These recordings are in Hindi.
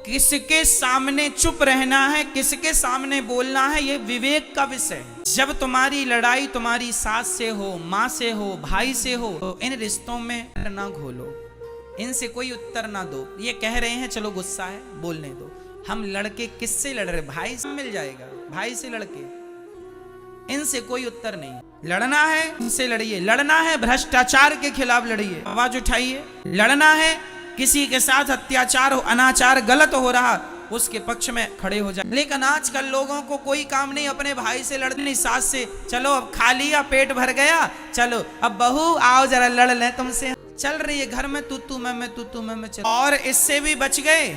किसके सामने चुप रहना है, किसके सामने बोलना है, ये विवेक का विषय है। जब तुम्हारी लड़ाई तुम्हारी सास से हो, माँ से हो, भाई से हो, तो इन रिश्तों में ना घोलो, इनसे कोई उत्तर ना दो। ये कह रहे हैं चलो गुस्सा है बोलने दो, हम लड़के किससे लड़ रहे? भाई से मिल जाएगा, भाई से लड़के, इनसे कोई उत्तर नहीं। लड़ना है इनसे लड़िए, लड़ना है भ्रष्टाचार के खिलाफ लड़िए, आवाज उठाइए। लड़ना है किसी के साथ अत्याचार हो, अनाचार गलत हो रहा, उसके पक्ष में खड़े हो जाए। लेकिन आजकल लोगों को कोई काम नहीं अपने भाई से लड़ने, नहीं सास से। चलो अब खा लिया, पेट भर गया, चलो अब बहू आओ जरा लड़ ले तुमसे। चल रही है घर में तू मैं तू मैं चल। और इससे भी बच गए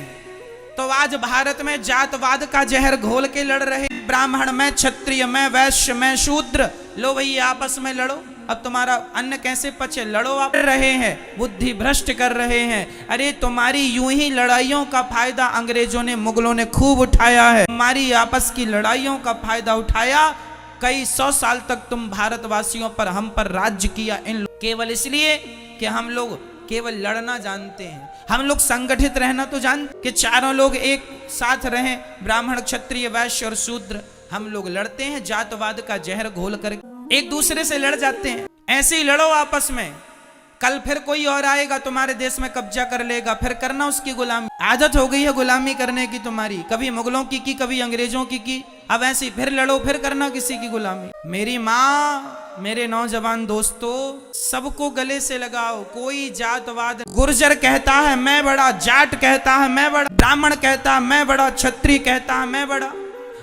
तो आज भारत में जातवाद का जहर घोल के लड़ रहे, ब्राह्मण में, क्षत्रिय में, वैश्य में, शूद्र, लो भाई आपस में लड़ो, अब तुम्हारा अन्न कैसे पचे, लड़ो। आप रहे हैं, बुद्धि भ्रष्ट कर रहे हैं। अरे तुम्हारी यूं ही लड़ाइयों का फायदा अंग्रेजों ने, मुगलों ने खूब उठाया है। तुम्हारी आपस की लड़ाइयों का फायदा उठाया, कई 100 साल तक तुम भारतवासियों पर, हम पर राज्य किया इन केवल इसलिए कि हम लोग केवल लड़ना जानते हैं। हम लोग संगठित रहना तो जानते कि चारों लोग एक साथ रहें, ब्राह्मण, क्षत्रिय, वैश्य और शूद्र। हम लोग लड़ते हैं जातवाद का जहर घोल कर, एक दूसरे से लड़ जाते हैं। ऐसे ही लड़ो आपस में, कल फिर कोई और आएगा तुम्हारे देश में कब्जा कर लेगा, फिर करना उसकी गुलामी। आदत हो गई है गुलामी करने की तुम्हारी, कभी मुगलों की कभी अंग्रेजों की। अब ऐसे फिर लड़ो, फिर करना किसी की गुलामी। मेरी माँ, मेरे नौजवान दोस्तों, सबको गले से लगाओ। कोई जातवाद, गुर्जर कहता है मैं बड़ा, जाट कहता है मैं बड़ा, ब्राह्मण कहता है मैं बड़ा, क्षत्रिय कहता है मैं बड़ा।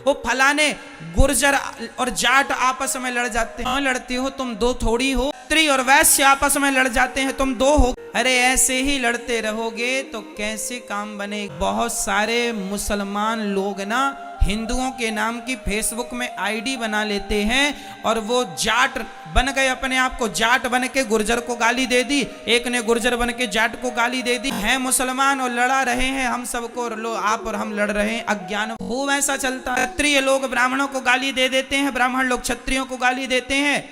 वो फलाने गुर्जर और जाट आपस में लड़ जाते हैं, लड़ते हो तुम दो थोड़ी हो। क्षत्रिय और वैश्य आपस में लड़ जाते हैं, तुम दो हो। अरे ऐसे ही लड़ते रहोगे तो कैसे काम बने। बहुत सारे मुसलमान लोग ना हिंदुओं के नाम की फेसबुक में आईडी बना लेते हैं और वो जाट बन गए, अपने आप को जाट बन के गुर्जर को गाली दे दी, एक ने गुर्जर बन के जाट को गाली दे दी। हैं मुसलमान और लड़ा रहे हैं हम सबको, लो आप और हम लड़ रहे हैं। अज्ञान खूब ऐसा चलता है। क्षत्रिय लोग ब्राह्मणों को गाली दे देते हैं, ब्राह्मण लोग क्षत्रियों को गाली देते हैं।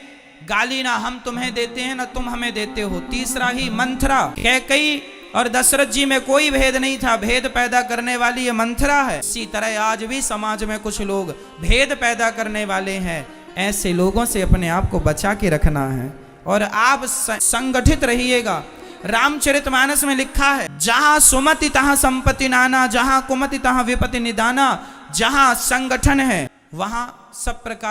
गाली ना हम तुम्हें देते हैं ना तुम हमें देते हो। तीसरा ही मंथरा, कैकई और दशरथ जी में कोई भेद नहीं था, भेद पैदा करने वाली ये मंथरा है। इसी तरह आज भी समाज में कुछ लोग भेद पैदा करने वाले हैं। ऐसे लोगों से अपने आप को बचा के रखना है और आप संगठित रहिएगा। रामचरितमानस में लिखा है, जहां सुमति तहां संपत्ति नाना, जहां कुमति तहां विपत्ति निदाना। जहां संगठन है वहां सब प्रकार